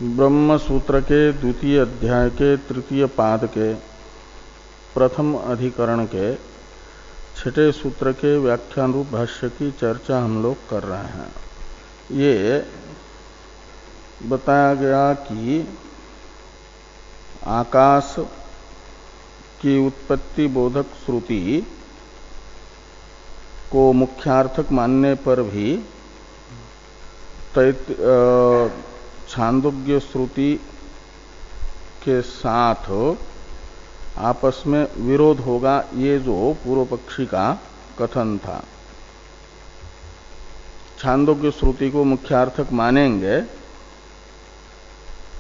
ब्रह्म सूत्र के द्वितीय अध्याय के तृतीय पाद के प्रथम अधिकरण के छठे सूत्र के व्याख्यान रूप भाष्य की चर्चा हम लोग कर रहे हैं। ये बताया गया कि आकाश की उत्पत्ति बोधक श्रुति को मुख्यार्थक मानने पर भी छांदोग्य श्रुति के साथ आपस में विरोध होगा, ये जो पूर्व पक्षी का कथन था। छांदोग्य श्रुति को मुख्यार्थक मानेंगे,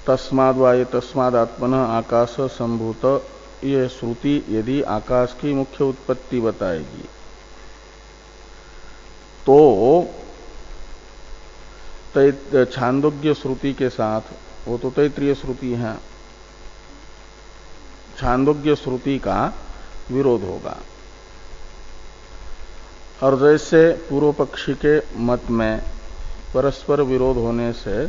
तस्माद् वा ये तस्मादात्मनः आकाश संभूत, ये श्रुति यदि आकाश की मुख्य उत्पत्ति बताएगी तो छांदोग्य श्रुति के साथ, वो तो तैत्रीय श्रुति है, छांदोग्य श्रुति का विरोध होगा। और जैसे पूर्व पक्षी के मत में परस्पर विरोध होने से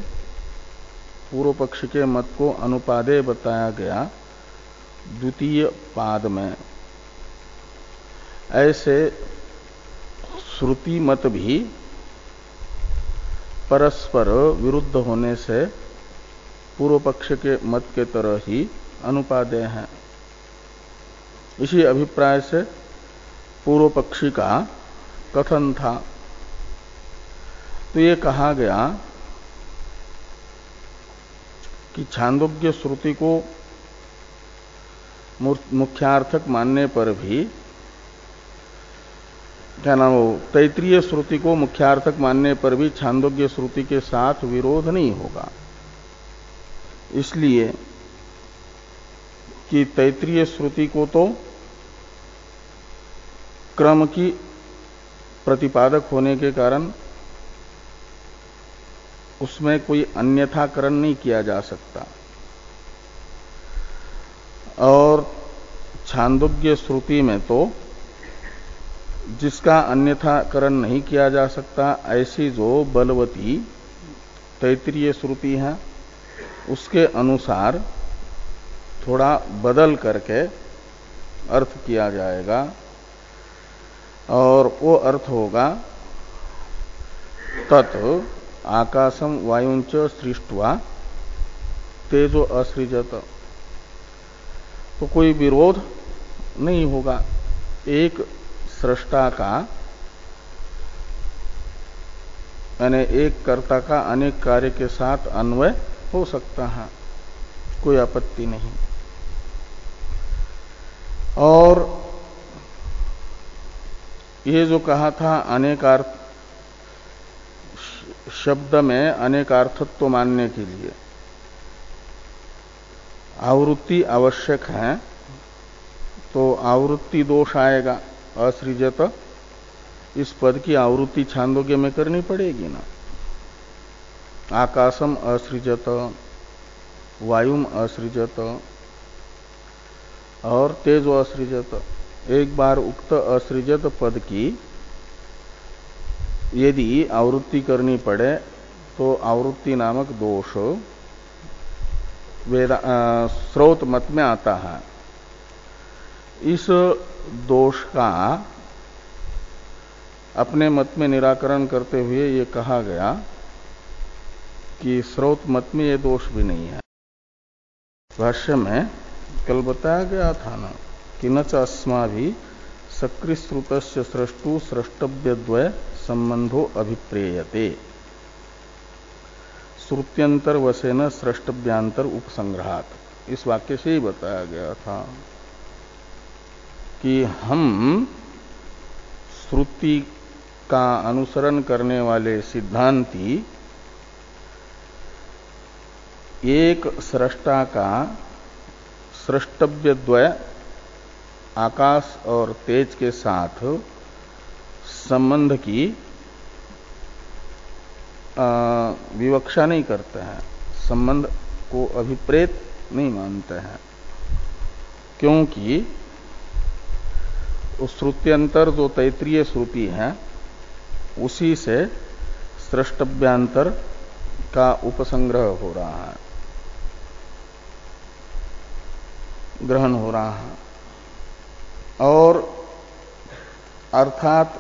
पूर्व पक्षी के मत को अनुपादेय बताया गया द्वितीय पाद में, ऐसे श्रुति मत भी परस्पर विरुद्ध होने से पूर्व पक्ष के मत के तरह ही अनुपादेय हैं। इसी अभिप्राय से पूर्व पक्षी का कथन था। तो ये कहा गया कि छांदोग्य श्रुति को मुख्यार्थक मानने पर भी, क्या नाम हो, तैत्रीय श्रुति को मुख्यार्थक मानने पर भी छांदोग्य श्रुति के साथ विरोध नहीं होगा। इसलिए कि तैत्रीय श्रुति को तो क्रम की प्रतिपादक होने के कारण उसमें कोई अन्यथाकरण नहीं किया जा सकता, और छांदोग्य श्रुति में तो जिसका अन्यथाकरण नहीं किया जा सकता, ऐसी जो बलवती तैत्रीय श्रुति है उसके अनुसार थोड़ा बदल करके अर्थ किया जाएगा, और वो अर्थ होगा तत् आकाशम वायुंच सृष्ट्वा तेजो असृजत। तो कोई विरोध नहीं होगा, एक सृष्टा का यानी एक कर्ता का अनेक कार्य के साथ अन्वय हो सकता है, कोई आपत्ति नहीं। और ये जो कहा था अनेकार्थ शब्द में अनेकार्थत्व मानने के लिए आवृत्ति आवश्यक है, तो आवृत्ति दोष आएगा। असृजत इस पद की आवृत्ति छांदोग्य में करनी पड़ेगी ना। आकाशम असृजत, वायुम असृजत और तेजो असृजत। एक बार उक्त असृजत पद की यदि आवृत्ति करनी पड़े तो आवृत्ति नामक दोष स्रोत मत में आता है। इस दोष का अपने मत में निराकरण करते हुए ये कहा गया कि स्रोत मत में ये दोष भी नहीं है। भाष्य में कल बताया गया था ना कि न च अस्माभि सकृश्रुतस्य सृष्टु सृष्टव्यद्वय संबंधो अभिप्रेयते, श्रुत्यंतर वसेन सृष्टव्यांतर उपसंग्रहात्। इस वाक्य से ही बताया गया था कि हम श्रुति का अनुसरण करने वाले सिद्धांती एक सृष्टा का सृष्टव्य आकाश और तेज के साथ संबंध की विवक्षा नहीं करते हैं, संबंध को अभिप्रेत नहीं मानते हैं, क्योंकि उस श्रुत्यंतर जो तैत्रीय श्रुति है उसी से सृष्टव्यांतर का उपसंग्रह हो रहा है। ग्रहण हो रहा है। और अर्थात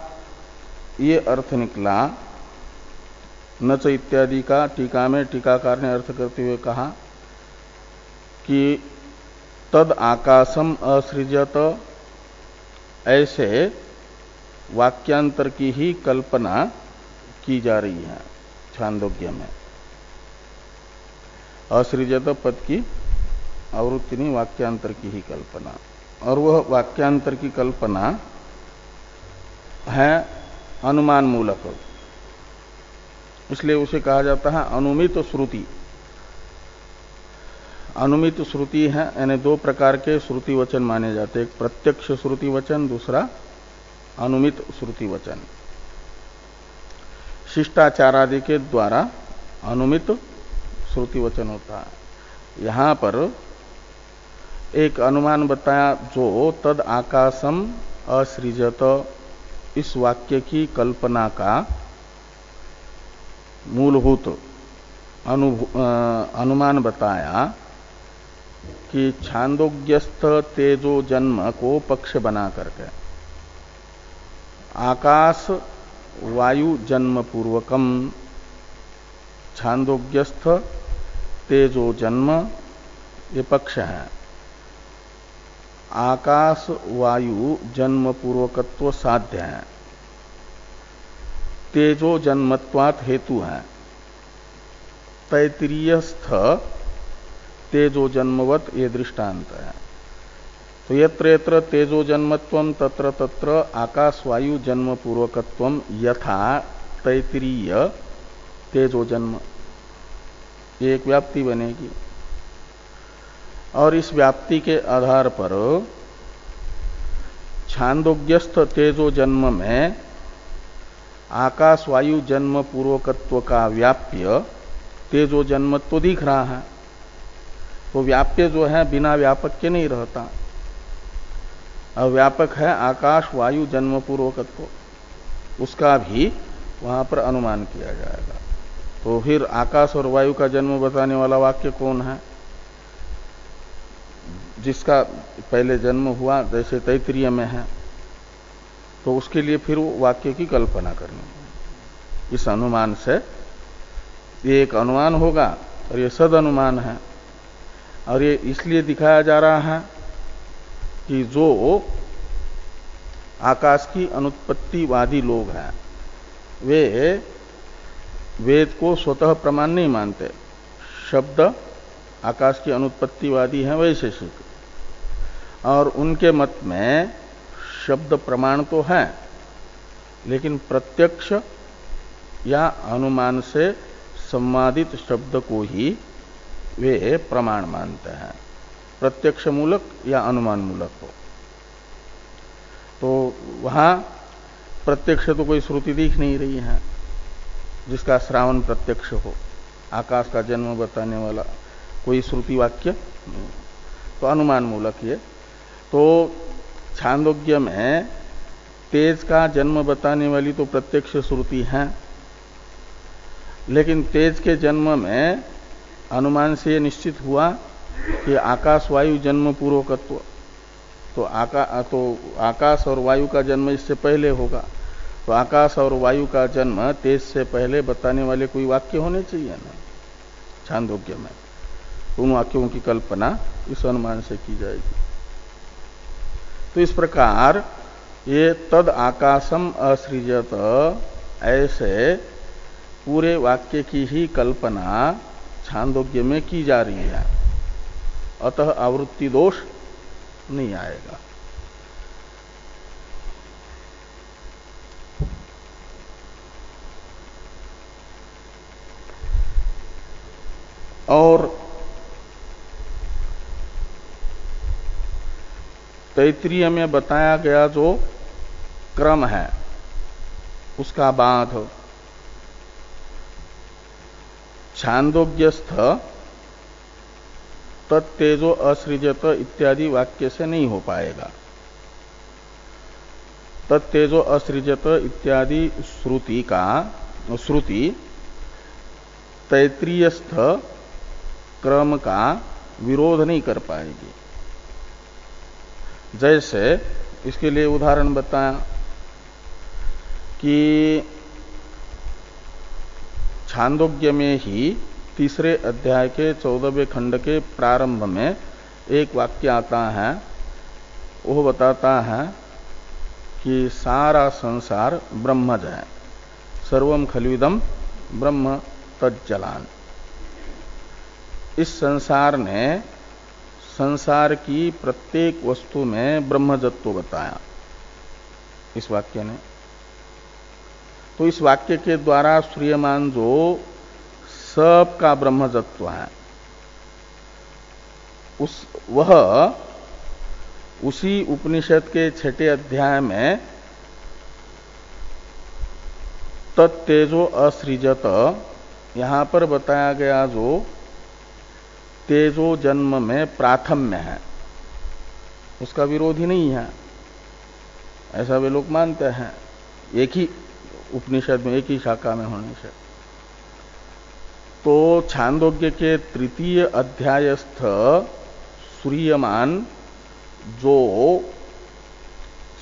ये अर्थ निकला नच इत्यादि का टीका में टीकाकार ने अर्थ करते हुए कहा कि तद आकाशम असृजत, ऐसे वाक्यांतर की ही कल्पना की जा रही है छांदोग्य में। असृजत पद की आवृत्ति नहीं, वाक्यांतर की ही कल्पना। और वह वाक्यांतर की कल्पना है अनुमान मूलक, इसलिए उसे कहा जाता है अनुमित श्रुति। अनुमित श्रुति है, यानी दो प्रकार के श्रुति वचन माने जाते हैं, एक प्रत्यक्ष श्रुति वचन, दूसरा अनुमित श्रुति वचन। शिष्टाचार आदि के द्वारा अनुमित श्रुति वचन होता है। यहां पर एक अनुमान बताया जो तद आकाशम असृजत, इस वाक्य की कल्पना का मूलभूत अनुमान बताया कि छांदोग्यस्थ तेजो जन्म को पक्ष बना करके आकाश वायु जन्म पूर्वकम, छांदोग्यस्थ तेजो जन्म ये पक्ष है, आकाश वायु जन्म पूर्वकत्व साध्य है, तेजो जन्मत्वात् हेतु है, तैत्तिरीयस्थ तेजो जन्मवत ये दृष्टांत है। तो यत्र यत्र तेजो जन्मत्वम तत्र तत्र आकाश वायु जन्म पूर्वकत्वम यथा तैत्तिरीय तेजो जन्म, ये एक व्याप्ति बनेगी। और इस व्याप्ति के आधार पर छांदोग्यस्थ तेजो जन्म में आकाश वायु जन्म पूर्वकत्व का व्याप्य तेजो जन्म तो दिख रहा है। तो व्याप्य जो है बिना व्यापक के नहीं रहता, और व्यापक है आकाश वायु जन्म पूर्वकत्व, उसका भी वहां पर अनुमान किया जाएगा। तो फिर आकाश और वायु का जन्म बताने वाला वाक्य कौन है? जिसका पहले जन्म हुआ, जैसे तैत्तिरीय में है, तो उसके लिए फिर वो वाक्य की कल्पना करनी। इस अनुमान से ये एक अनुमान होगा और ये सद अनुमान है। और ये इसलिए दिखाया जा रहा है कि जो आकाश की अनुत्पत्तिवादी लोग हैं वे वेद को स्वतः प्रमाण नहीं मानते। शब्द आकाश की अनुत्पत्तिवादी हैं वैशेषिक, और उनके मत में शब्द प्रमाण तो है, लेकिन प्रत्यक्ष या अनुमान से संवादित शब्द को ही वे प्रमाण मानते हैं, प्रत्यक्ष मूलक या अनुमान मूलक हो। तो वहां प्रत्यक्ष तो कोई श्रुति दिख नहीं रही है जिसका श्रावण प्रत्यक्ष हो, आकाश का जन्म बताने वाला कोई श्रुति वाक्य नहीं, तो अनुमान मूलक ये। तो छांदोग्य में तेज का जन्म बताने वाली तो प्रत्यक्ष श्रुति है, लेकिन तेज के जन्म में अनुमान से निश्चित हुआ कि आकाश वायु जन्म पूर्वकत्व, तो आकाश और वायु का जन्म इससे पहले होगा। तो आकाश और वायु का जन्म तेज से पहले बताने वाले कोई वाक्य होने चाहिए ना छांदोग्य में। उन वाक्यों की कल्पना इस अनुमान से की जाएगी। तो इस प्रकार ये तद आकाशम असृजत, ऐसे पूरे वाक्य की ही कल्पना छांदोग्य में की जा रही है, अतः आवृत्ति दोष नहीं आएगा। और तैत्तिरीय में बताया गया जो क्रम है उसका बाध छांदोग्यस्थ तत्तेजो असृजत इत्यादि वाक्य से नहीं हो पाएगा। तत्तेजो असृजत इत्यादि श्रुति तैत्तिरीयस्थ क्रम का विरोध नहीं कर पाएगी। जैसे इसके लिए उदाहरण बताया कि छांदोग्य में ही तीसरे अध्याय के 14वें खंड के प्रारंभ में एक वाक्य आता है, वो बताता है कि सारा संसार ब्रह्मज है, सर्वम खलुइदम ब्रह्म तज्जलान। इस संसार ने संसार की प्रत्येक वस्तु में ब्रह्मजत्व बताया इस वाक्य ने। तो इस वाक्य के द्वारा श्रूयमान जो सब का ब्रह्मजत्व है, वह उसी उपनिषद के 6ठे अध्याय में तत्तेजो असृजत यहां पर बताया गया जो तेजो जन्म में प्राथम्य है, उसका विरोधी नहीं है, ऐसा वे लोग मानते हैं, एक ही उपनिषद में एक ही शाखा में होने से। तो छांदोग्य के 3 अध्यायस्थ सूर्यमान जो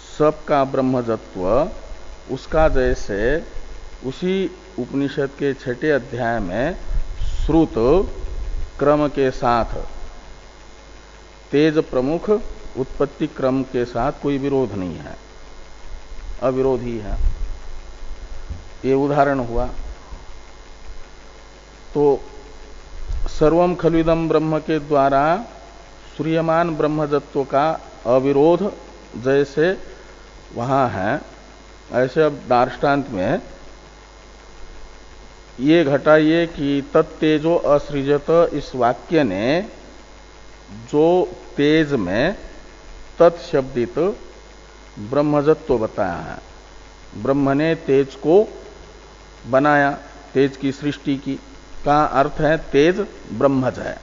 सबका ब्रह्मजत्व, उसका जैसे उसी उपनिषद के 6ठे अध्याय में श्रुत क्रम के साथ तेज प्रमुख उत्पत्ति क्रम के साथ कोई विरोध नहीं है, अविरोधी है। ये उदाहरण हुआ। तो सर्वम खलुइदम ब्रह्म के द्वारा सूर्यमान ब्रह्मजत्व का अविरोध जैसे वहां है, ऐसे अब दार्ष्टान्त में ये घटाइए कि तत्तेजो असृजत इस वाक्य ने जो तेज में तत्शब्दित ब्रह्मजत्व बताया है, ब्रह्म ने तेज को बनाया, तेज की सृष्टि की, का अर्थ है तेज ब्रह्मज है।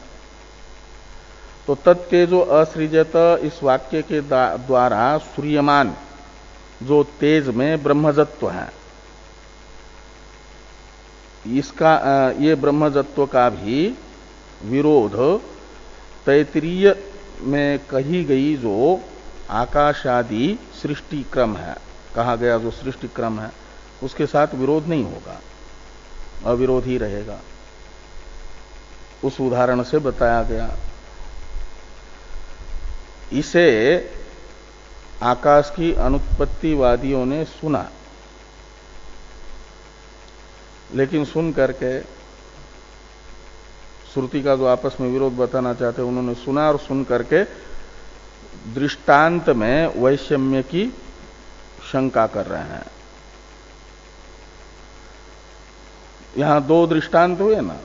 तो तत्तेजो असृजत इस वाक्य के द्वारा सूर्यमान जो तेज में ब्रह्मजत्व है, इसका ये ब्रह्मजत्व का भी विरोध तैत्तिरीय में कही गई जो आकाशादि सृष्टि क्रम है, कहा गया जो सृष्टि क्रम है, उसके साथ विरोध नहीं होगा, अविरोधी रहेगा। उस उदाहरण से बताया गया। इसे आकाश की अनुत्पत्तिवादियों ने सुना, लेकिन सुन करके श्रुति का जो आपस में विरोध बताना चाहते उन्होंने सुना और सुन करके दृष्टांत में वैषम्य की शंका कर रहे हैं। यहां 2 दृष्टांत हुए ना,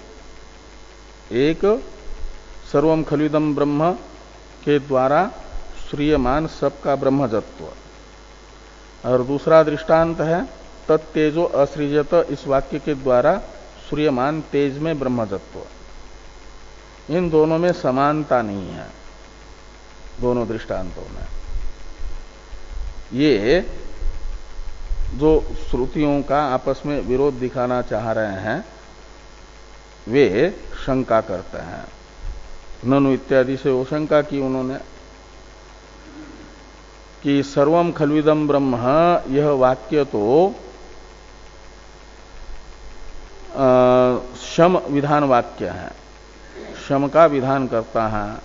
एक सर्वम खलुइदम ब्रह्म के द्वारा श्रूयमान सबका ब्रह्मजत्व, और दूसरा दृष्टांत है तत्तेजो असृजत इस वाक्य के द्वारा श्रूयमान तेज में ब्रह्मजत्व। इन दोनों में समानता नहीं है, दोनों दृष्टांतों में। ये जो श्रुतियों का आपस में विरोध दिखाना चाह रहे हैं, वे शंका करते हैं। ननु इत्यादि से वो शंका की उन्होंने कि सर्वम खलुइदम ब्रह्म, यह वाक्य तो शम विधान वाक्य है, शम का विधान करता है।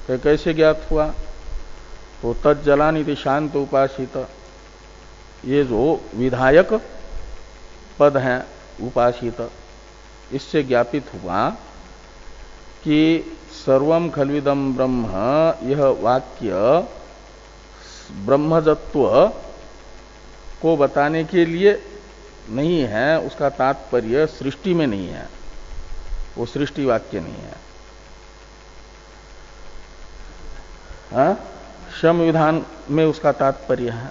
तो कैसे ज्ञात हुआ? तो तज्जलानिति शांत उपासित, ये जो विधायक पद है उपासित, इससे ज्ञापित हुआ कि सर्वम खलुइदम ब्रह्म, यह वाक्य ब्रह्मजत्व को बताने के लिए नहीं है, उसका तात्पर्य सृष्टि में नहीं है, वो सृष्टि वाक्य नहीं है। हाँ? शम विधान में उसका तात्पर्य है।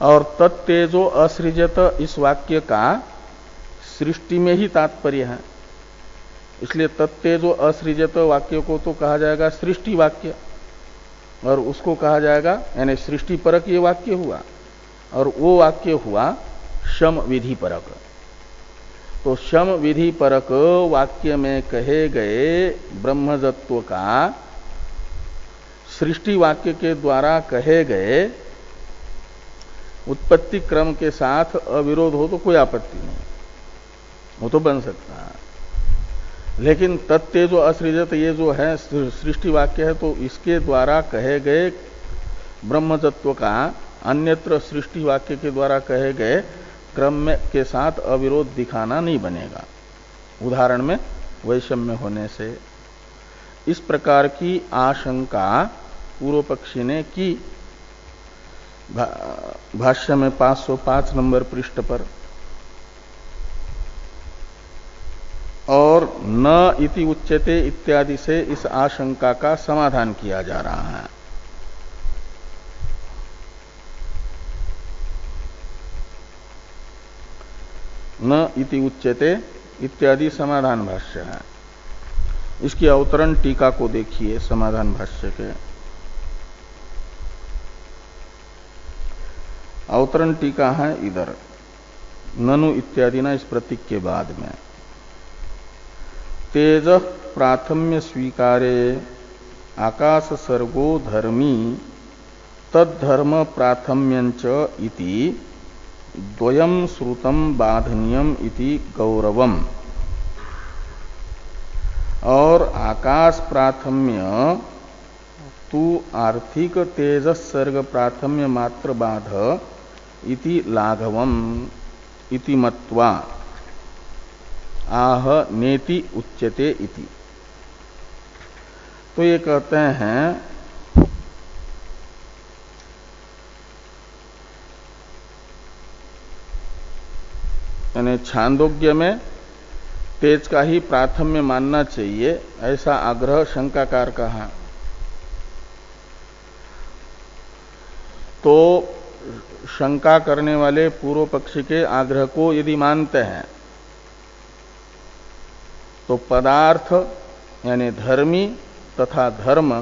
और तत्तेजो असृजत इस वाक्य का सृष्टि में ही तात्पर्य है, इसलिए तत्तेजो असृजत वाक्य को तो कहा जाएगा सृष्टि वाक्य, और उसको कहा जाएगा यानी सृष्टि परक ये वाक्य हुआ, और वो वाक्य हुआ शम विधि परक। तो शम विधि परक वाक्य में कहे गए ब्रह्मजत्व का सृष्टि वाक्य के द्वारा कहे गए उत्पत्ति क्रम के साथ अविरोध हो तो कोई आपत्ति नहीं, वो तो बन सकता है। लेकिन तत्ते जो असृजत ये जो है सृष्टि वाक्य है, तो इसके द्वारा कहे गए ब्रह्म तत्व का अन्यत्र सृष्टि वाक्य के द्वारा कहे गए क्रम में के साथ अविरोध दिखाना नहीं बनेगा, उदाहरण में वैषम्य होने से। इस प्रकार की आशंका पूर्व पक्षी ने की भाष्य में 505 नंबर पृष्ठ पर। और न इति उच्यते इत्यादि से इस आशंका का समाधान किया जा रहा है। न इति उच्यते इत्यादि समाधान भाष्य है। इसकी अवतरण टीका को देखिए, समाधान भाष्य के अवतरण टीका है इधर, ननु इत्यादि ना इस प्रतीक के बाद में। तेज प्राथम्य स्वीकारे आकाश सर्गो धर्मी तद्धर्म प्राथम्यंच इति द्वयम श्रुतम बाधनीयम इति गौरवम। और आकाश प्राथम्य तु आर्थिक तेजस सर्ग प्राथम्य मात्र बाध इति लाघवम इति मत्वा आह नेति उच्यते इति। तो ये कहते हैं यानी छांदोग्य में तेज का ही प्राथम्य मानना चाहिए, ऐसा आग्रह शंकाकार का है। तो शंका करने वाले पूर्व पक्षी के आग्रह को यदि मानते हैं तो पदार्थ यानी धर्मी तथा धर्म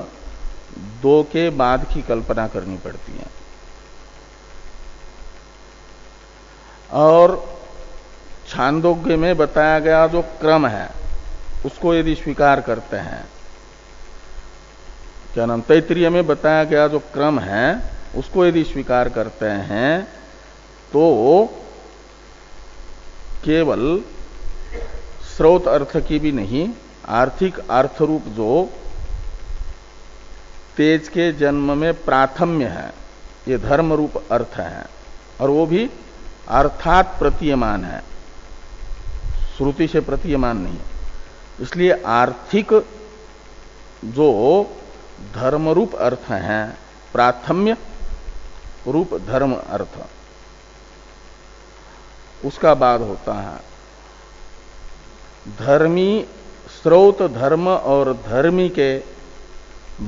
दो के बाद की कल्पना करनी पड़ती है। और छांदोग्य में बताया गया जो क्रम है उसको यदि स्वीकार करते हैं, क्या नाम, तैत्तिरीय में बताया गया जो क्रम है उसको यदि स्वीकार करते हैं तो केवल स्रोत अर्थ की भी नहीं, आर्थिक अर्थ रूप जो तेज के जन्म में प्राथम्य है, ये धर्म रूप अर्थ है, और वो भी अर्थात प्रतीयमान है, श्रुति से प्रतीयमान नहीं। इसलिए आर्थिक जो धर्म रूप अर्थ है, प्राथम्य रूप धर्म अर्थ, उसका बाद होता है। धर्मी स्रोत धर्म और धर्मी के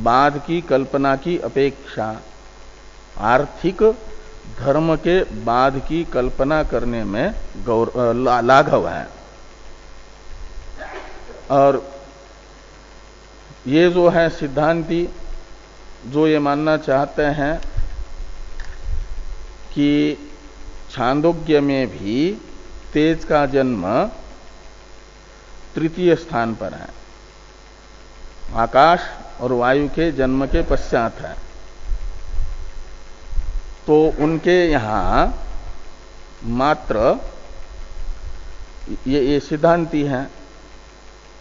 बाद की कल्पना की अपेक्षा आर्थिक धर्म के बाद की कल्पना करने में लाघव है। और ये जो है सिद्धांती जो ये मानना चाहते हैं कि छांदोग्य में भी तेज का जन्म तृतीय स्थान पर है, आकाश और वायु के जन्म के पश्चात है, तो उनके यहां मात्र ये सिद्धांती हैं,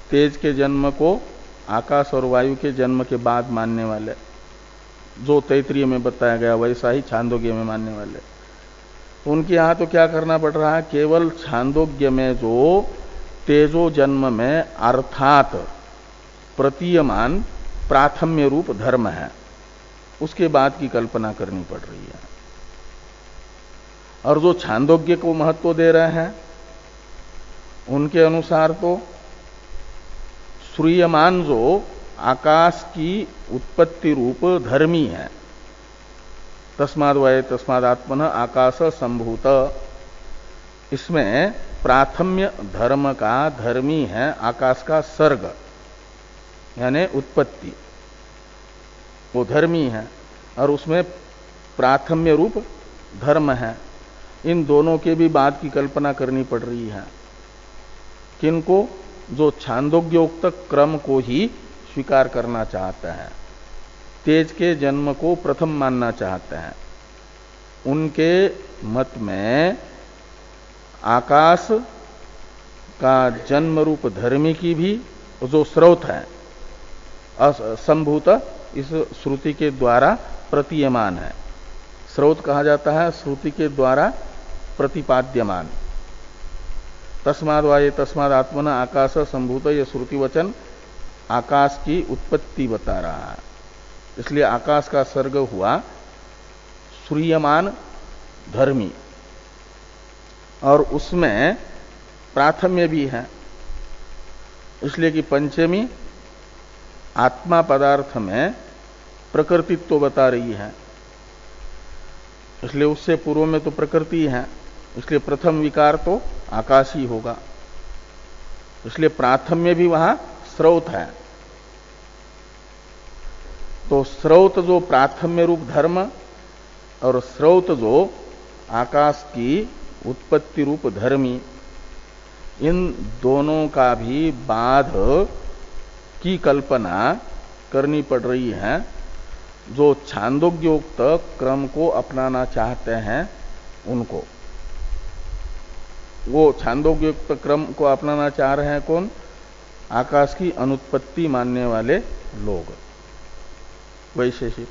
तेज के जन्म को आकाश और वायु के जन्म के बाद मानने वाले, जो तैत्तिरीय में बताया गया वैसा ही छांदोग्य में मानने वाले। तो उनके यहां तो क्या करना पड़ रहा है, केवल छांदोग्य में जो तेजो जन्म में अर्थात प्रतीयमान प्राथम्य रूप धर्म है उसके बाद की कल्पना करनी पड़ रही है। और जो छांदोग्य को महत्व दे रहे हैं उनके अनुसार तो श्रूयमान जो आकाश की उत्पत्ति रूप धर्मी है, तस्माद् वै तस्मादात्मनः आकाश संभूत, इसमें प्राथम्य धर्म का धर्मी है आकाश का सर्ग यानी उत्पत्ति, वो धर्मी है, और उसमें प्राथम्य रूप धर्म है। इन दोनों के भी बाद की कल्पना करनी पड़ रही है। किनको? जो छांदोग्योक्त क्रम को ही स्वीकार करना चाहते हैं। तेज के जन्म को प्रथम मानना चाहते हैं। उनके मत में आकाश का जन्म रूप धर्मी की भी जो स्रोत है असंभूत इस श्रुति के द्वारा प्रतीयमान है। स्रोत कहा जाता है श्रुति के द्वारा प्रतिपाद्यमान। तस्माद् वाये तस्माद् आत्मना आकाश संभूत, ये श्रुति वचन आकाश की उत्पत्ति बता रहा है। इसलिए आकाश का सर्ग हुआ श्रूयमान धर्मी, और उसमें प्राथम्य भी है। इसलिए कि पंचमी आत्मा पदार्थ में प्रकृतित्व बता रही है, इसलिए उससे पूर्व में तो प्रकृति है, इसलिए प्रथम विकार तो आकाश ही होगा। इसलिए प्राथम्य भी वहां स्रोत है। तो स्रोत जो प्राथम्य रूप धर्म और स्रोत जो आकाश की उत्पत्ति रूप धर्मी, इन दोनों का भी बाध की कल्पना करनी पड़ रही है। जो छांदोग्योक्त क्रम को अपनाना चाहते हैं उनको, वो छांदोग्योक्त क्रम को अपनाना चाह रहे हैं कौन? आकाश की अनुत्पत्ति मानने वाले लोग, वैशेषिक,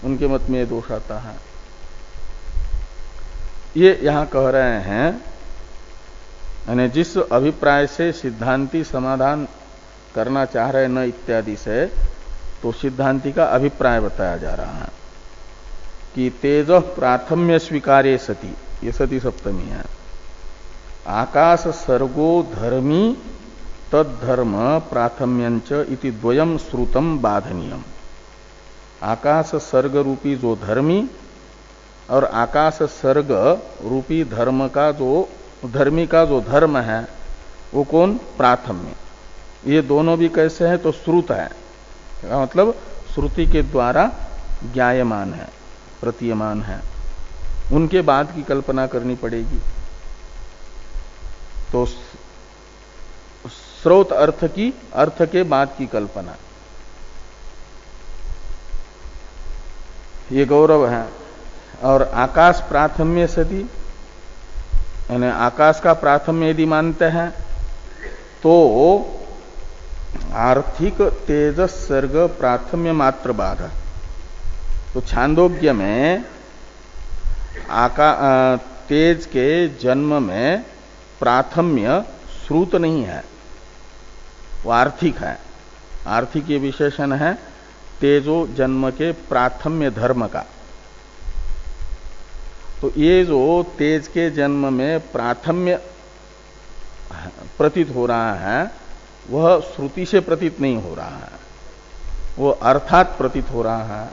उनके मत में दोष आता है। ये यहां कह रहे हैं, यानी जिस अभिप्राय से सिद्धांती समाधान करना चाह रहे न इत्यादि से, तो सिद्धांति का अभिप्राय बताया जा रहा है कि तेज प्राथम्य स्वीकार्य सती, ये सती सप्तमी है, आकाश सर्गो धर्मी तद्धर्म प्राथम्यंच इति द्वयम श्रुतम बाधनीयम। आकाश सर्ग रूपी जो धर्मी और आकाश सर्ग रूपी धर्म का जो धर्मी का जो धर्म है वो कौन? प्राथम्य। ये दोनों भी कैसे हैं? तो श्रुत है, मतलब श्रुति के द्वारा ज्ञायमान है, प्रतीयमान है, उनके बाद की कल्पना करनी पड़ेगी। तो स्रोत अर्थ के बाद की कल्पना, ये गौरव है। और आकाश प्राथम्य सती, यानी आकाश का प्राथम्य यदि मानते हैं तो आर्थिक तेजस सर्ग प्राथम्य मात्र बाधा। तो छांदोग्य में तेज के जन्म में प्राथम्य श्रुत नहीं है, वो आर्थिक है। आर्थिक ये विशेषण है तेजो जन्म के प्राथम्य धर्म का। तो ये जो तेज के जन्म में प्राथम्य प्रतीत हो रहा है वह श्रुति से प्रतीत नहीं हो रहा है, वो अर्थात प्रतीत हो रहा है।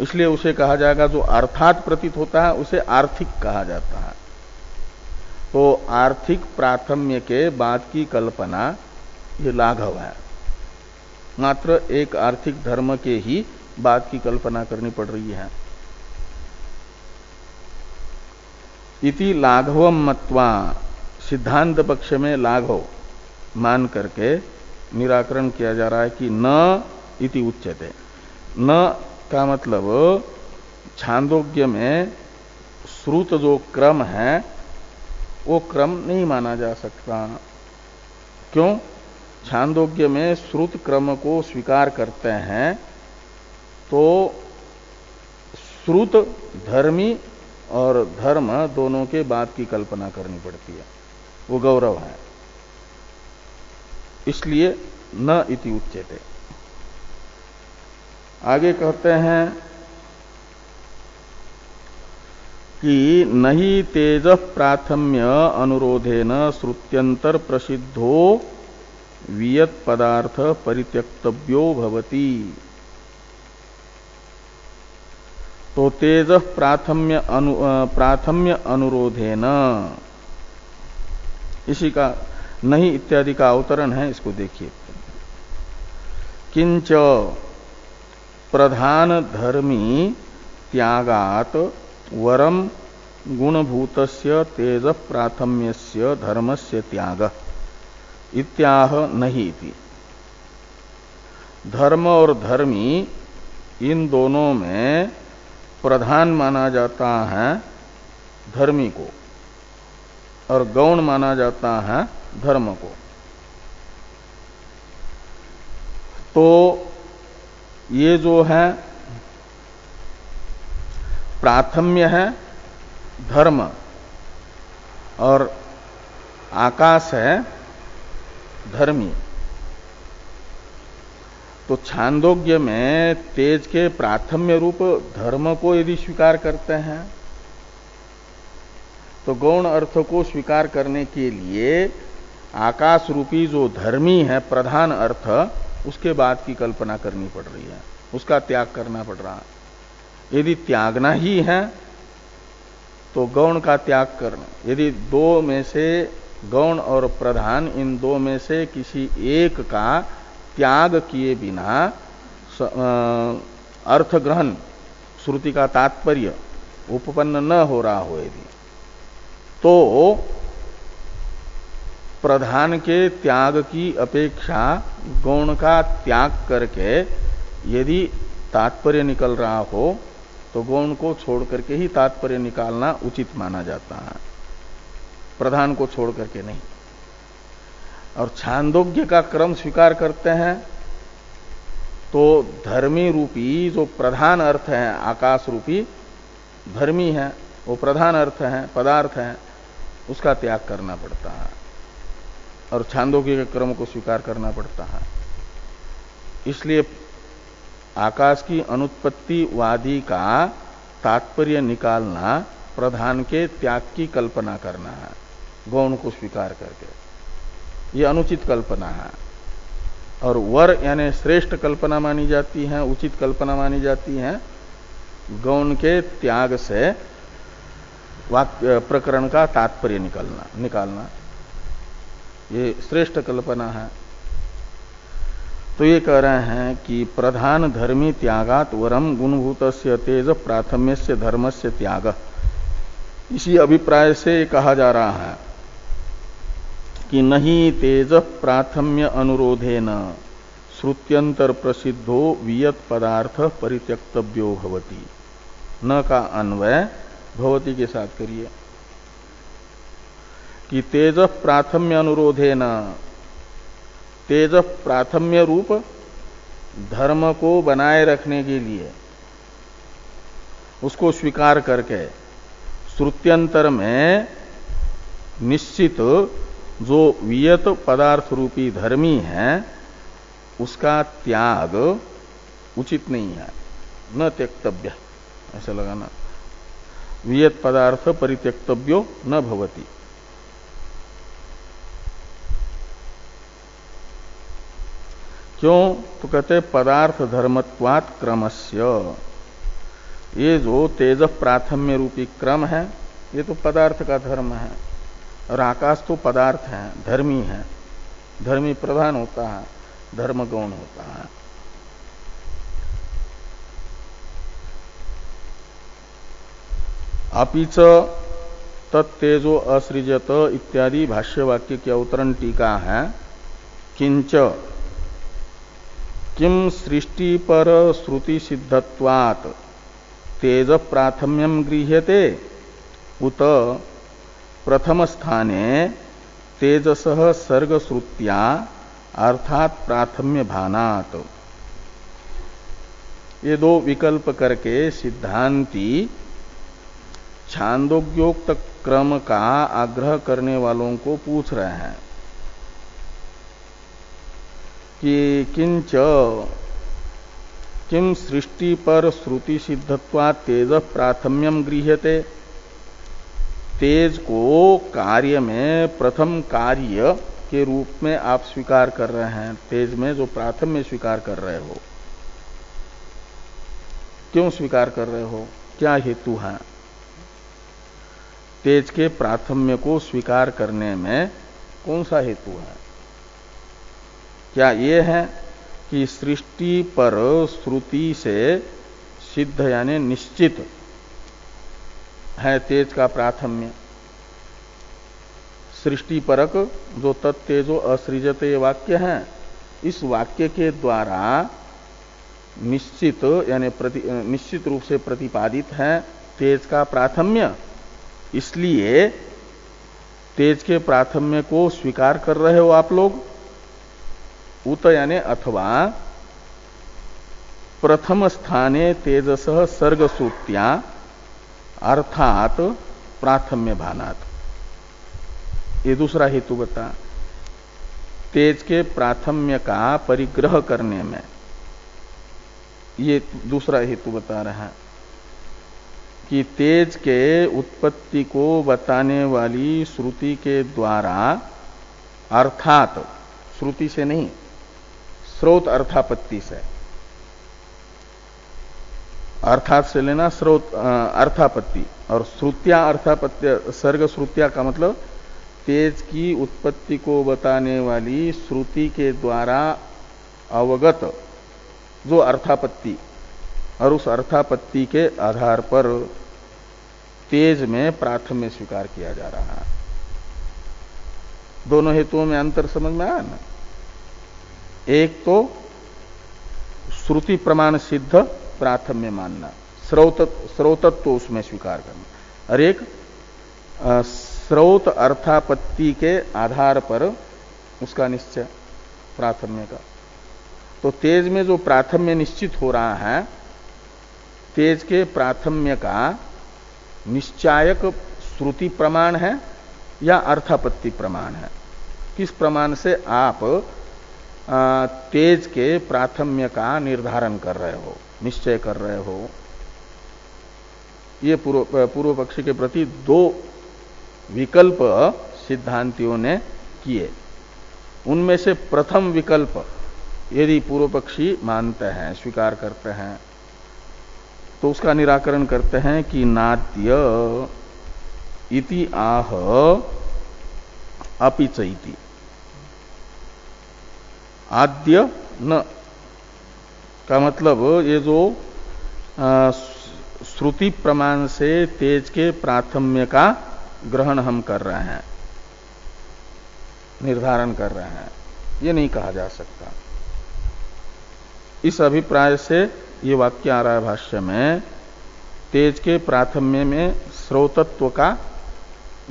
इसलिए उसे कहा जाएगा, जो अर्थात प्रतीत होता है उसे आर्थिक कहा जाता है। तो आर्थिक प्राथम्य के बाद की कल्पना ये लाघव है, मात्र एक आर्थिक धर्म के ही बाद की कल्पना करनी पड़ रही है। इति लाघवम मत्वा, सिद्धांत पक्ष में लाघव मान करके निराकरण किया जा रहा है कि न इति उच्यते। न का मतलब छांदोग्य में श्रुत जो क्रम है वो क्रम नहीं माना जा सकता। क्यों? छांदोग्य में श्रुत क्रम को स्वीकार करते हैं तो श्रुत धर्मी और धर्म दोनों के बाद की कल्पना करनी पड़ती है, वो गौरव है। इसलिए न इति उच्यते। आगे कहते हैं कि नहीं तेज प्राथम्य अनुरोधेन श्रुत्यंतर प्रसिद्धो वियत पदार्थ परित्यक्तव्यो भवति। तो तेज प्राथम्य अनुरोधेन, इसी का नहीं इत्यादि का अवतरण है, इसको देखिए। किंच प्रधान धर्मी त्यागात वरम गुणभूतस्य तेज प्राथम्यस्य धर्मस्य त्याग इत्याह नहीं थी। धर्म और धर्मी इन दोनों में प्रधान माना जाता है धर्मी को और गौण माना जाता है धर्म को। तो ये जो है प्राथम्य है धर्म और आकाश है धर्मी। तो छांदोग्य में तेज के प्राथम्य रूप धर्म को यदि स्वीकार करते हैं तो गौण अर्थ को स्वीकार करने के लिए आकाश रूपी जो धर्मी है प्रधान अर्थ, उसके बाद की कल्पना करनी पड़ रही है, उसका त्याग करना पड़ रहा है। यदि त्यागना ही है तो गौण का त्याग करना। यदि दो में से गौण और प्रधान, इन दो में से किसी एक का त्याग किए बिना अर्थ ग्रहण, श्रुति का तात्पर्य उपपन्न न हो रहा हो यदि, तो प्रधान के त्याग की अपेक्षा गौण का त्याग करके यदि तात्पर्य निकल रहा हो तो गौण को छोड़ करके ही तात्पर्य निकालना उचित माना जाता है, प्रधान को छोड़ करके नहीं। और छांदोग्य का क्रम स्वीकार करते हैं तो धर्मी रूपी जो प्रधान अर्थ है, आकाश रूपी धर्मी है, वो प्रधान अर्थ है, पदार्थ है, उसका त्याग करना पड़ता है और छांदोग्य के क्रम को स्वीकार करना पड़ता है। इसलिए आकाश की अनुत्पत्तिवादी का तात्पर्य निकालना प्रधान के त्याग की कल्पना करना है, गौण को स्वीकार करके। ये अनुचित कल्पना है और वर यानी श्रेष्ठ कल्पना मानी जाती है, उचित कल्पना मानी जाती है गौण के त्याग से वाक्य प्रकरण का तात्पर्य निकालना ये श्रेष्ठ कल्पना है। तो ये कह रहे हैं कि प्रधान धर्मी त्यागात वरम गुणभूतस्य तेज प्राथम्यस्य धर्मस्य त्याग। इसी अभिप्राय से कहा जा रहा है कि नहीं तेज प्राथम्य अनुरोधेन श्रुत्यंतर प्रसिद्धो वियत पदार्थ परित्यक्तव्यो भवति। न का अन्वय भवति के साथ करिए कि तेज प्राथम्य अनुरोधेन, तेज प्राथम्य रूप धर्म को बनाए रखने के लिए उसको स्वीकार करके श्रुत्यंतर में निश्चित जो वियत पदार्थ रूपी धर्मी है उसका त्याग उचित नहीं है, न त्यक्तव्य, ऐसा लगाना। वियत पदार्थ परित्यक्तव्यो न भवति। क्यों? तो कहते पदार्थ धर्मत्वात् क्रमस्य। ये जो तेज प्राथम्य रूपी क्रम है ये तो पदार्थ का धर्म है और आकाश तो पदार्थ है, धर्मी है। धर्मी प्रधान होता है, धर्म गौण होता है। अपिच तत्तेजो असृजत इत्यादि भाष्यवाक्य की अवतरण टीका है। किंच किम सृष्टि पर श्रुति सिद्धत्वात् तेज प्राथम्यम गृह्यते उत प्रथम स्थाने तेजसः सर्ग श्रुत्या अर्थात प्राथम्य भानात्। ये दो विकल्प करके सिद्धांती छांदोग्योक्त क्रम का आग्रह करने वालों को पूछ रहे हैं कि किंच किम सृष्टि पर श्रुति सिद्धत्वात् तेज प्राथम्यम गृह्यते। तेज को कार्य में प्रथम कार्य के रूप में आप स्वीकार कर रहे हैं, तेज में जो प्राथम्य स्वीकार कर रहे हो, क्यों स्वीकार कर रहे हो, क्या हेतु है? तेज के प्राथम्य को स्वीकार करने में कौन सा हेतु है? क्या ये है कि सृष्टि पर श्रुति से सिद्ध यानी निश्चित है तेज का प्राथम्य। सृष्टि परक जो तत्तेजो असृजते वाक्य है, इस वाक्य के द्वारा निश्चित यानी निश्चित रूप से प्रतिपादित है तेज का प्राथम्य, इसलिए तेज के प्राथम्य को स्वीकार कर रहे हो आप लोग। उत यानी अथवा प्रथम स्थाने तेजस सर्गश्रुत्या अर्थात प्राथम्य भानात, ये दूसरा हेतु बता। तेज के प्राथम्य का परिग्रह करने में ये दूसरा हेतु बता रहा है कि तेज के उत्पत्ति को बताने वाली श्रुति के द्वारा, अर्थात श्रुति से नहीं, स्रोत अर्थापत्ति से, अर्थात से लेना स्रोत अर्थापत्ति, और श्रुत्या अर्थापत्य, सर्ग श्रुत्या का मतलब तेज की उत्पत्ति को बताने वाली श्रुति के द्वारा अवगत जो अर्थापत्ति, और उस अर्थापत्ति के आधार पर तेज में प्राथम्य स्वीकार किया जा रहा है। दोनों हेतुओं में अंतर समझ में आया ना। एक तो श्रुति प्रमाण सिद्ध प्राथम्य मानना, स्रोतत्व उसमें स्वीकार करना, और एक स्रोत अर्थापत्ति के आधार पर उसका निश्चय प्राथम्य का। तो तेज में जो प्राथम्य निश्चित हो रहा है, तेज के प्राथम्य का निश्चायक श्रुति प्रमाण है या अर्थापत्ति प्रमाण है? किस प्रमाण से आप तेज के प्राथम्य का निर्धारण कर रहे हो, निश्चय कर रहे हो? ये पूर्व पक्षी के प्रति दो विकल्प सिद्धांतियों ने किए। उनमें से प्रथम विकल्प यदि पूर्व पक्षी मानते हैं, स्वीकार करते हैं, तो उसका निराकरण करते हैं कि नाद्य इति आह अपिच इति। आद्य न का मतलब ये जो श्रुति प्रमाण से तेज के प्राथम्य का ग्रहण हम कर रहे हैं, निर्धारण कर रहे हैं, ये नहीं कहा जा सकता। इस अभिप्राय से ये वाक्य आ रहा है भाष्य में, तेज के प्राथम्य में स्रोतत्व का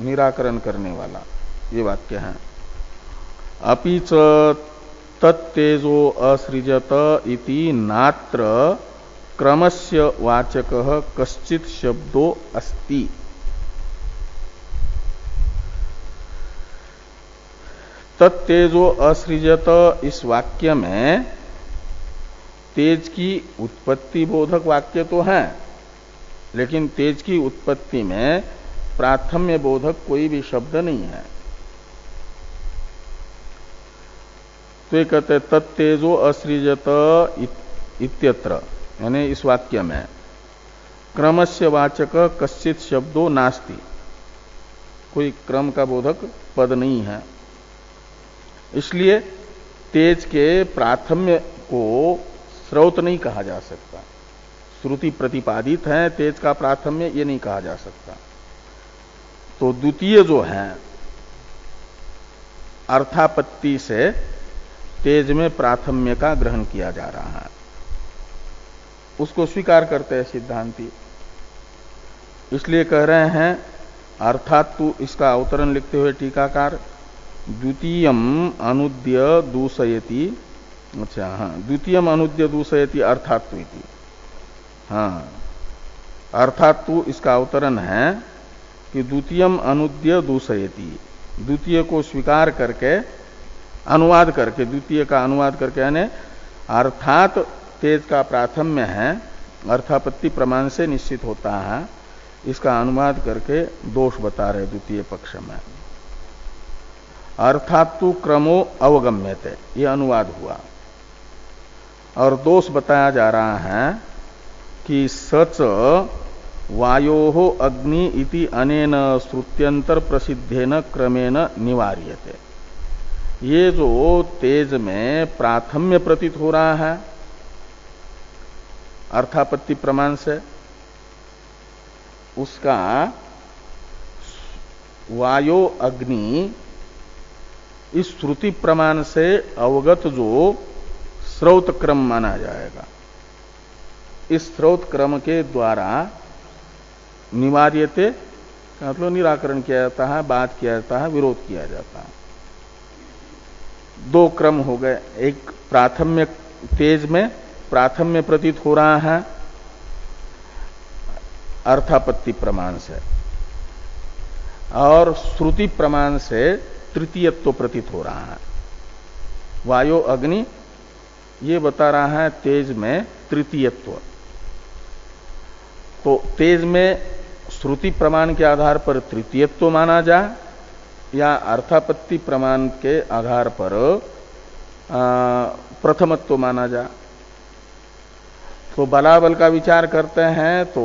निराकरण करने वाला ये वाक्य है। अपि च तत्तेजो असृजत इति नात्र क्रमस्य वाचकः कश्चित् शब्दो अस्ति। तत्तेजो असृजत इस वाक्य में तेज की उत्पत्ति बोधक वाक्य तो है, लेकिन तेज की उत्पत्ति में प्राथम्य बोधक कोई भी शब्द नहीं है। तो ये कहते तत्तेजो असृजत इत्यत्र, यानी इस वाक्य में क्रमस्य वाचक कश्चित् शब्दो नास्ति, कोई क्रम का बोधक पद नहीं है। इसलिए तेज के प्राथम्य को स्रोत नहीं कहा जा सकता। श्रुति प्रतिपादित है तेज का प्राथम्य, ये नहीं कहा जा सकता। तो द्वितीय जो है अर्थापत्ति से तेज में प्राथम्य का ग्रहण किया जा रहा है, उसको स्वीकार करते हैं सिद्धांती। इसलिए कह रहे हैं अर्थात तू, इसका अवतरण लिखते हुए टीकाकार द्वितीयम अनुद्य दूषयति, अच्छा हाँ, द्वितीयम अनुद्य दूषयति अर्थात्तु इति, हाँ अर्थात्तु इसका अवतरण है कि द्वितीयम अनुद्य दूषयति, द्वितीय को स्वीकार करके अनुवाद करके, द्वितीय का अनुवाद करके, यानी अर्थात तेज का प्राथम्य है, अर्थापत्ति प्रमाण से निश्चित होता है, इसका अनुवाद करके दोष बता रहे द्वितीय पक्ष में। अर्थात्तु क्रमो अवगम्यते, ये अनुवाद हुआ, और दोष बताया जा रहा है कि सच वायोः अग्नि इति अनेन श्रुत्यंतर प्रसिद्धेन क्रमेण निवार्यते। ये जो तेज में प्राथम्य प्रतीत हो रहा है अर्थापत्ति प्रमाण से, उसका वायो अग्नि इस श्रुति प्रमाण से अवगत जो स्रोत क्रम माना जाएगा, इस स्रोत क्रम के द्वारा निवार्यते मतलब निराकरण किया जाता है, बात किया जाता है, विरोध किया जाता है। दो क्रम हो गए, एक प्राथम्य तेज में प्राथम्य प्रतीत हो रहा है अर्थापत्ति प्रमाण से, और श्रुति प्रमाण से तृतीयत्व प्रतीत हो रहा है। वायु अग्नि ये बता रहा है तेज में तृतीयत्व। तो तेज में श्रुति प्रमाण के आधार पर तृतीयत्व माना जाए या अर्थापत्ति प्रमाण के आधार पर प्रथमत्व माना जाए। तो बलाबल का विचार करते हैं तो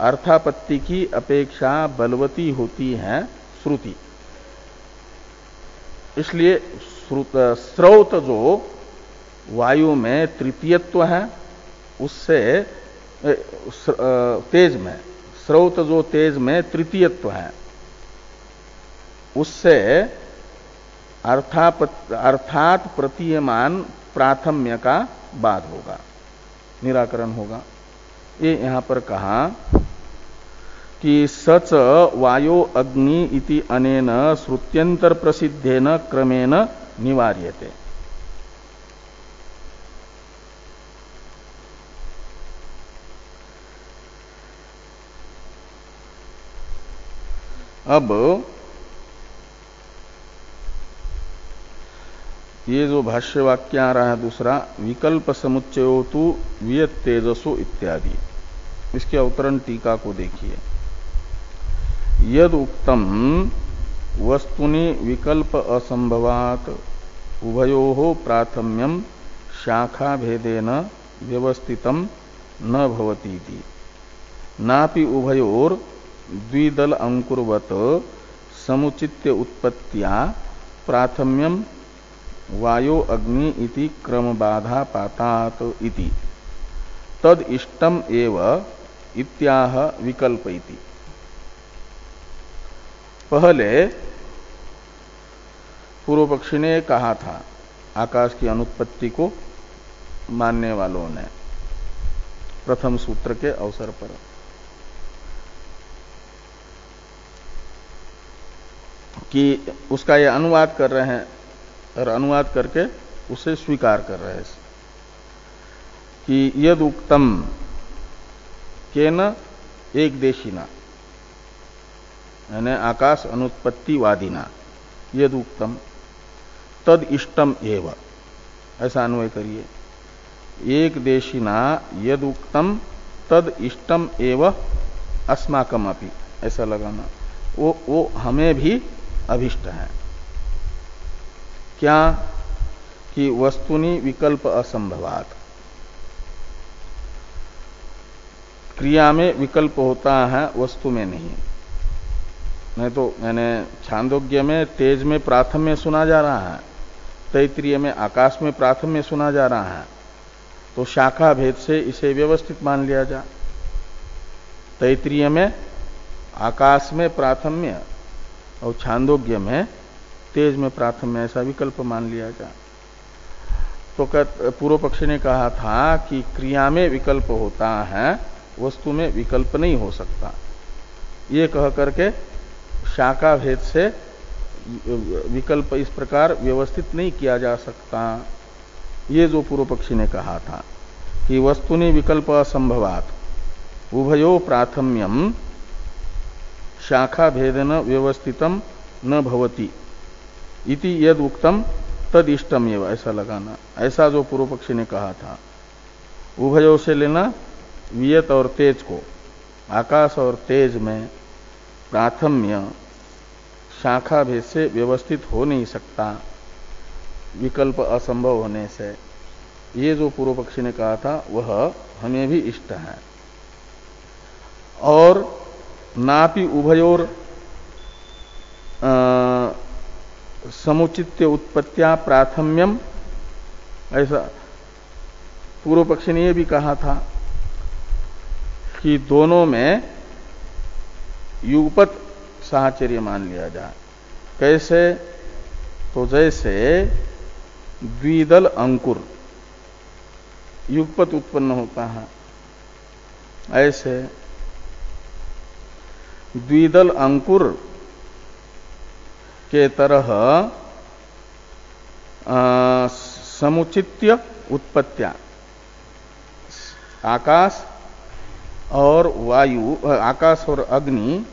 अर्थापत्ति की अपेक्षा बलवती होती है श्रुति। इसलिए स्रोत जो वायु में तृतीयत्व है उससे तेज में स्रोत जो तेज में तृतीयत्व है उससे अर्थात प्रतीयमान प्राथम्य का बाद होगा, निराकरण होगा। ये यहां पर कहा कि सच वायो अग्नि इति अनेन श्रुत्यंतर प्रसिद्धेन क्रमेण निवार्यते। अब ये जो भाष्य वाक्य आ रहा है दूसरा, विकल्प समुच्चयो तु वियत तेजसो इत्यादि, इसके अवतरण टीका को देखिए। यद उक्तम वस्तुनि विकल्प असंभवात उभयोः प्राथम्यम शाखा भेदेन व्यवस्थितम न भवतीति नापि उभयोर द्विदल अंकुरवत समुचित्य उत्पत्तिया प्राथम्यम वायो अग्नि इति क्रम बाधा पातात इति तद इष्टम एव इत्याह विकल्प इति। पहले पूर्व पक्षी ने कहा था आकाश की अनुत्पत्ति को मानने वालों ने प्रथम सूत्र के अवसर पर कि उसका ये अनुवाद कर रहे हैं और अनुवाद करके उसे स्वीकार कर रहे हैं कि यद उक्तम केन एक देशीना यानी आकाश अनुत्पत्तिवादिना यद उक्तम तद इष्टम एव, ऐसा अन्वय करिए। एक देशीना यद उक्तम तद इष्टम एव अस्माकम अपि, ऐसा लगाना। वो हमें भी अभिष्ट है। क्या कि वस्तुनि विकल्प असंभवात, क्रिया में विकल्प होता है वस्तु में नहीं तो मैंने छांदोग्य में तेज में प्राथम्य सुना जा रहा है, तैत्रीय में आकाश में प्राथम्य सुना जा रहा है, तो शाखा भेद से इसे व्यवस्थित मान लिया जा। तैत्रीय में आकाश में प्राथम्य और छांदोग्य में तेज में प्राथम्य, ऐसा विकल्प मान लिया जा। तो पूर्व पक्षी ने कहा था कि क्रिया में विकल्प होता है, वस्तु में विकल्प नहीं हो सकता। ये कह करके शाखा भेद से विकल्प इस प्रकार व्यवस्थित नहीं किया जा सकता। ये जो पूर्व पक्षी ने कहा था कि वस्तुनि विकल्प असंभवात उभयो प्राथम्यम शाखा भेदेन व्यवस्थितम न भवति इति यद उक्तम तद इष्टम एव, ऐसा लगाना। ऐसा जो पूर्व पक्षी ने कहा था, उभयों से लेना वियत और तेज को, आकाश और तेज में प्राथम्य शाखा भेद से व्यवस्थित हो नहीं सकता विकल्प असंभव होने से, ये जो पूर्व पक्षी ने कहा था वह हमें भी इष्ट है। और नापि उभयोर समुचित्य उत्पत्तिया प्राथम्यम, ऐसा पूर्व पक्षी ने यह भी कहा था कि दोनों में युगपत साहचर्य मान लिया जाए। कैसे? तो जैसे द्विदल अंकुर युगपत उत्पन्न होता है, ऐसे द्विदल अंकुर के तरह समुचित्य उत्पत्तियां, आकाश और वायु, आकाश और अग्नि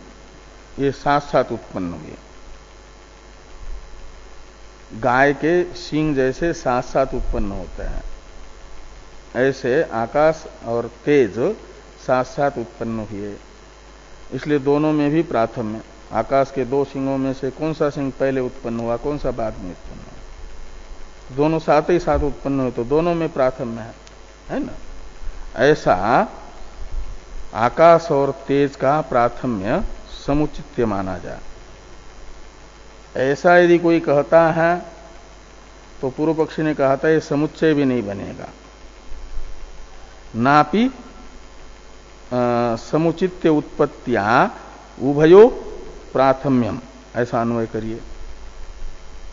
ये साथ साथ उत्पन्न हुए। गाय के सींग जैसे साथ साथ उत्पन्न होते हैं, ऐसे आकाश और तेज साथ साथ उत्पन्न हुए। इसलिए दोनों में भी प्राथम्य। आकाश के दो सिंगों में से कौन सा सिंह पहले उत्पन्न हुआ, कौन सा बाद में उत्पन्न हुआ? दोनों साथ ही साथ उत्पन्न हुए तो दोनों में प्राथम्य है ना। ऐसा आकाश और तेज का प्राथम्य समुचित्य माना जाए। ऐसा यदि कोई कहता है तो पूर्व पक्षी ने कहा था ये समुच्चय भी नहीं बनेगा, नापि समुचित्य उत्पत्तिया उभयो प्राथम्यम, ऐसा अन्वय करिए।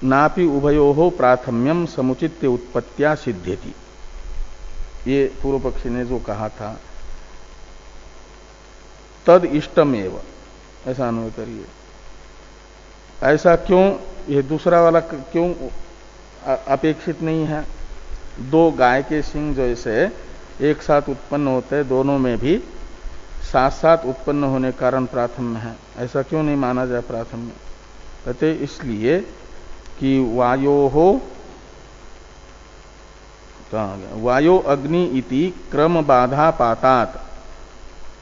नापि उभयो हो प्राथम्यम समुचित्य उत्पत्तिया सिद्ध्यति, ये पूर्व पक्षी ने जो कहा था। तद इष्टमेव, ऐसा अन्वय करिए। ऐसा क्यों, ये दूसरा वाला क्यों अपेक्षित नहीं है? दो गाय के सिंग जैसे एक साथ उत्पन्न होते हैं, दोनों में भी साथ साथ उत्पन्न होने कारण प्राथम्य है, ऐसा क्यों नहीं माना जाए प्राथम्य? कहते इसलिए कि वायो हो, वायो अग्नि इति क्रम बाधा पातात,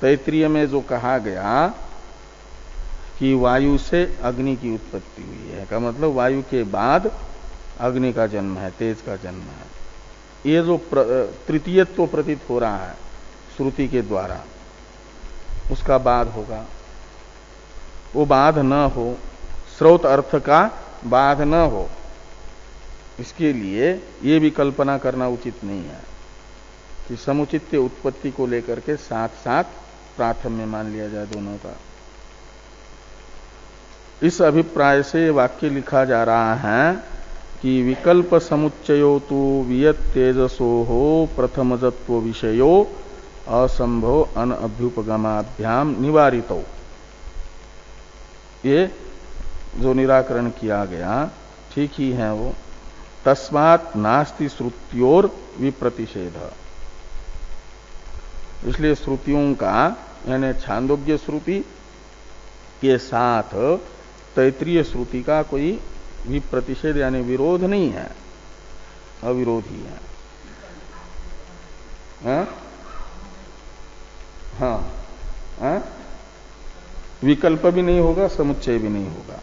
तैत्रीय में जो कहा गया कि वायु से अग्नि की उत्पत्ति हुई है, का मतलब वायु के बाद अग्नि का जन्म है, तेज का जन्म है। ये जो तृतीयत्व प्रतीत हो रहा है श्रुति के द्वारा, उसका बाद होगा। वो बाध न हो, स्रोत अर्थ का बाध न हो, इसके लिए ये भी कल्पना करना उचित नहीं है कि समुचित उत्पत्ति को लेकर के साथ साथ प्राथम्य मान लिया जाए दोनों का। इस अभिप्राय से वाक्य लिखा जा रहा है कि विकल्प समुच्चयो तो वियत तेजसो हो प्रथमजत्व विषयो असंभव अनअभ्युपगमाभ्याम निवारितो। ये जो निराकरण किया गया ठीक ही है वो। तस्मात् नास्ति श्रुत्योर विप्रतिषेध, इसलिए श्रुतियों का यानी छांदोग्य श्रुति के साथ तैत्रीय श्रुति का कोई विप्रतिषेध यानी विरोध नहीं है, अविरोधी है। हाँ, विकल्प भी नहीं होगा, समुच्चय भी नहीं होगा।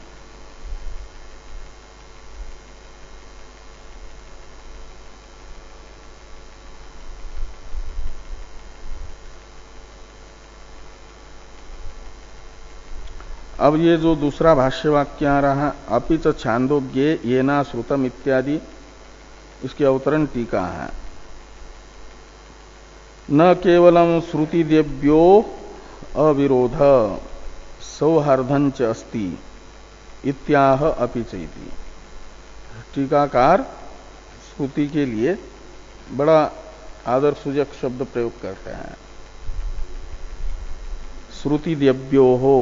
अब ये जो दूसरा भाष्य वाक्य आ रहा, अपिच छांदोग्ये येना श्रुतम इत्यादि, इसकी अवतरण टीका है। न केवलम श्रुति देव्यो अविरोध सौहार्दंच अस्ति इत्याह अपिच इति। टीकाकार श्रुति के लिए बड़ा आदर सूचक शब्द प्रयोग करते हैं। श्रुति देव्यो हो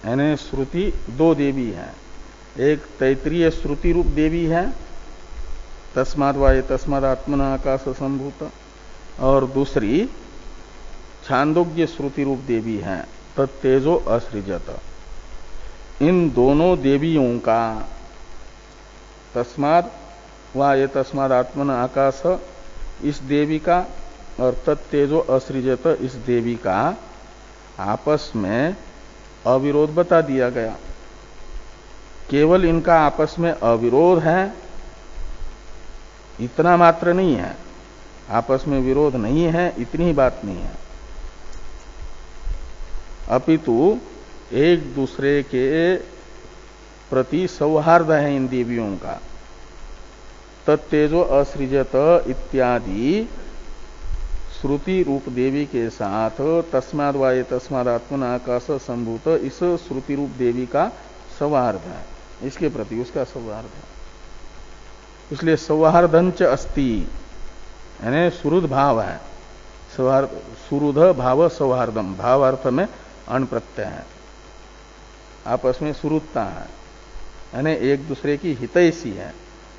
यानी श्रुति दो देवी है, एक तैत्रीय श्रुति रूप देवी है तस्माद् वाये तस्माद् आत्मना आकाश संभूत, और दूसरी छांदोग्य श्रुति रूप देवी है तत्तेजो असृजत। इन दोनों देवियों का तस्माद् वाये तस्माद् आत्मना आकाश इस देवी का और तत्तेजो असृजत इस देवी का आपस में अविरोध बता दिया गया। केवल इनका आपस में अविरोध है इतना मात्र नहीं है, आपस में विरोध नहीं है इतनी ही बात नहीं है, अपितु एक दूसरे के प्रति सौहार्द है इन देवियों का। तत्तेजो असृजत इत्यादि श्रुति रूप देवी के साथ तस्माद् वाये तस्माद् आत्मना आकाश संभूत इस श्रुति रूप देवी का सौहार्द है, इसके प्रति उसका सौहार्द है। इसलिए सौहार्दंच अस्ति यानी सुहृद भाव है, सौहार्द सुहृद भाव सौहार्दम, भाव अर्थ में अण प्रत्यय है, आपस में सुहृदता है, यानी एक दूसरे की हितैषी है।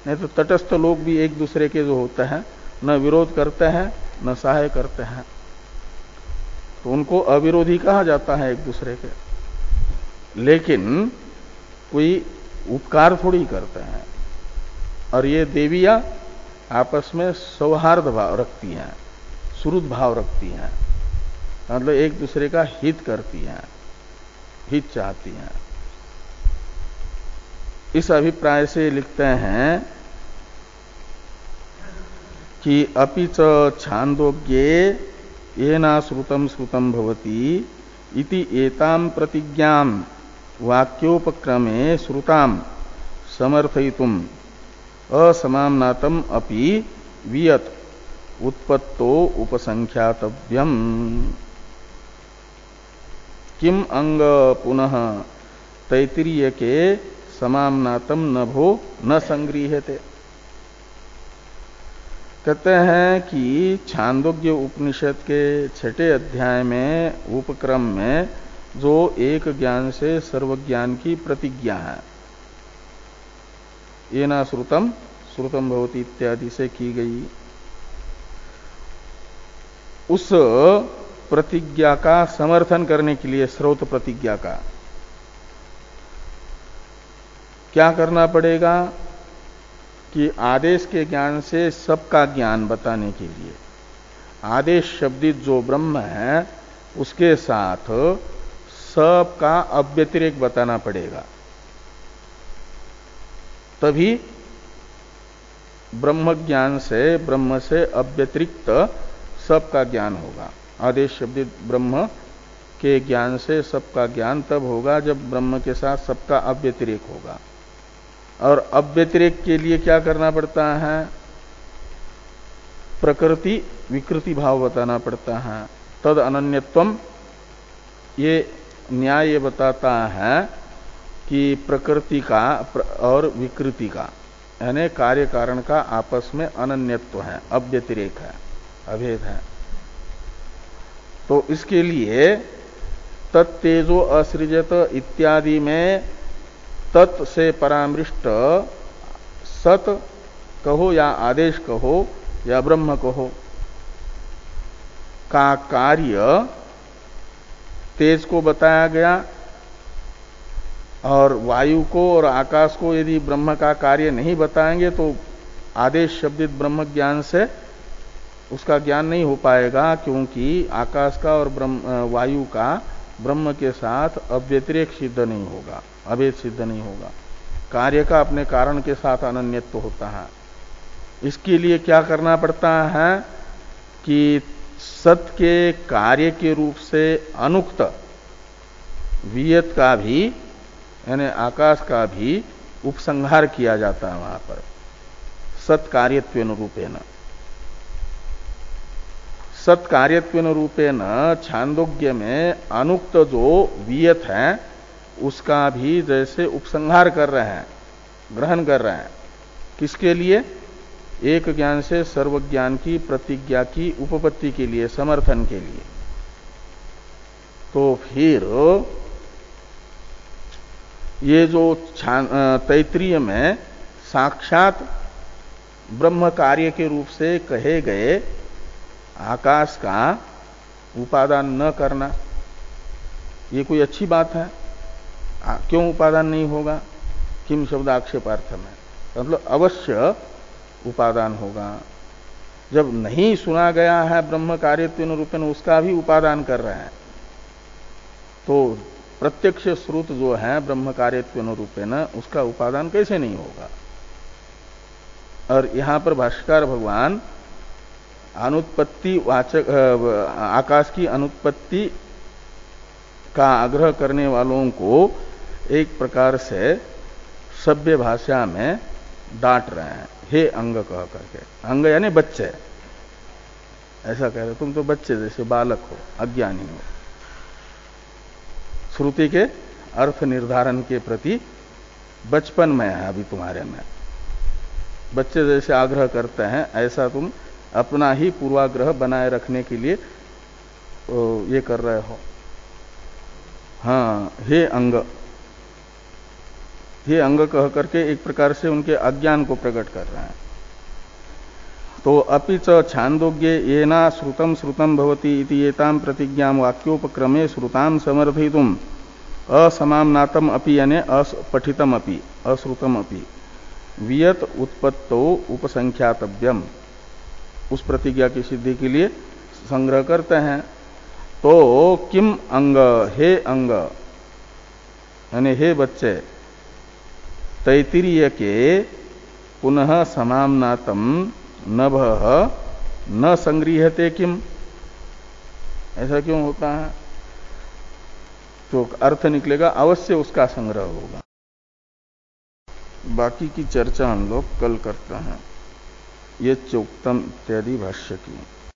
नहीं तो तटस्थ लोग भी एक दूसरे के जो होते हैं न विरोध करते हैं न सहाय करते हैं, तो उनको अविरोधी कहा जाता है एक दूसरे के। लेकिन कोई उपकार थोड़ी करते हैं। और ये देवियां आपस में सौहार्द भाव रखती हैं, सुहृद भाव रखती हैं, मतलब एक दूसरे का हित करती हैं, हित चाहती हैं। इस अभिप्राय से लिखते हैं कि अपि च छांदोग्ये येना श्रुतम श्रुतम भवति इति एताम प्रतिज्ञाम वाक्योपक्रमे श्रुताम समर्थयितुम असमाम्नातम अपि वियत उत्पत्तो उपसंख्यातव्यम। किम अंग पुनः तैत्तिरीय के समाम्नातम नभो न संगृह्यते। कहते हैं कि छांदोग्य उपनिषद के छठे अध्याय में उपक्रम में जो एक ज्ञान से सर्वज्ञान की प्रतिज्ञा है, ये ना श्रुतम श्रुतम भवति इत्यादि से की गई, उस प्रतिज्ञा का समर्थन करने के लिए श्रौत प्रतिज्ञा का क्या करना पड़ेगा कि आदेश के ज्ञान से सबका ज्ञान बताने के लिए आदेश शब्दित जो ब्रह्म है उसके साथ सबका अव्यतिरेक बताना पड़ेगा, तभी ब्रह्म ज्ञान से ब्रह्म से अव्यतिरिक्त सबका ज्ञान होगा। आदेश शब्दित ब्रह्म के ज्ञान से सबका ज्ञान तब होगा जब ब्रह्म के साथ सबका अव्यतिरेक होगा। और अव्यतिरेक के लिए क्या करना पड़ता है? प्रकृति विकृति भाव बताना पड़ता है। तद अनन्यत्वम, ये न्याय बताता है कि प्रकृति का और विकृति का यानी कार्य कारण का आपस में अनन्यत्व है, अव्यतिरेक है, अभेद है। तो इसके लिए तत्तेजो असृजत इत्यादि में तत् से परामृष्ट सत कहो या आदेश कहो या ब्रह्म कहो का कार्य तेज को बताया गया, और वायु को और आकाश को यदि ब्रह्म का कार्य नहीं बताएंगे तो आदेश शब्दित ब्रह्म ज्ञान से उसका ज्ञान नहीं हो पाएगा, क्योंकि आकाश का और वायु का ब्रह्म के साथ अव्यतिरेक सिद्ध नहीं होगा, अभेद सिद्ध नहीं होगा। कार्य का अपने कारण के साथ अनन्यत्व होता है। इसके लिए क्या करना पड़ता है कि सत के कार्य के रूप से अनुक्त वियत का भी यानी आकाश का भी उपसंहार किया जाता है वहां पर सत्कार्यत्वेन रूपेण। सत्कार्यत्वेन रूपेण छांदोग्य में अनुक्त जो वियत है उसका भी जैसे उपसंहार कर रहे हैं, ग्रहण कर रहे हैं। किसके लिए? एक ज्ञान से सर्वज्ञान की प्रतिज्ञा की उपपत्ति के लिए, समर्थन के लिए। तो फिर ये जो तैत्तिरीय में साक्षात ब्रह्म कार्य के रूप से कहे गए आकाश का उपादान न करना, ये कोई अच्छी बात है? क्यों उपादान नहीं होगा? किम शब्द आक्षेपार्थ में, मतलब अवश्य उपादान होगा। जब नहीं सुना गया है ब्रह्म कार्यत्वेन रूपेण, उसका भी उपादान कर रहे हैं, तो प्रत्यक्ष श्रुत जो है ब्रह्म कार्यत्वेन रूपेण उसका उपादान कैसे नहीं होगा? और यहां पर भाष्यकार भगवान अनुत्पत्ति वाचक आकाश की अनुत्पत्ति का आग्रह करने वालों को एक प्रकार से सभ्य भाषा में डांट रहे हैं, हे अंग कह करके। अंग यानी बच्चे, ऐसा कह रहे तुम तो बच्चे जैसे बालक हो, अज्ञानी हो। श्रुति के अर्थ निर्धारण के प्रति बचपन में है अभी तुम्हारे में, बच्चे जैसे आग्रह करते हैं ऐसा तुम अपना ही पूर्वाग्रह बनाए रखने के लिए ये कर रहे हो। हाँ, हे अंग कह करके एक प्रकार से उनके अज्ञान को प्रकट कर रहे हैं। तो अपि च छांदोग्ये येना श्रुतम श्रुतम भवति इति एताम प्रतिज्ञाम वाक्योपक्रमे श्रुताम समर्थितुम असमामनातम अपि यानी अपठितम अपि अश्रुतम अपि वियत उत्पत्तो उपसंख्यातव्यम, उस प्रतिज्ञा की सिद्धि के लिए संग्रह करते हैं। तो किम अंग, हे अंग यानी हे बच्चे, तैत्तिरीय के पुनः समामनातम नभः न संगृह्यते किम, ऐसा क्यों होता है? तो अर्थ निकलेगा अवश्य उसका संग्रह होगा। बाकी की चर्चा हम लोग कल करते हैं। ये चोक्तम इत्यादि भाष्य की।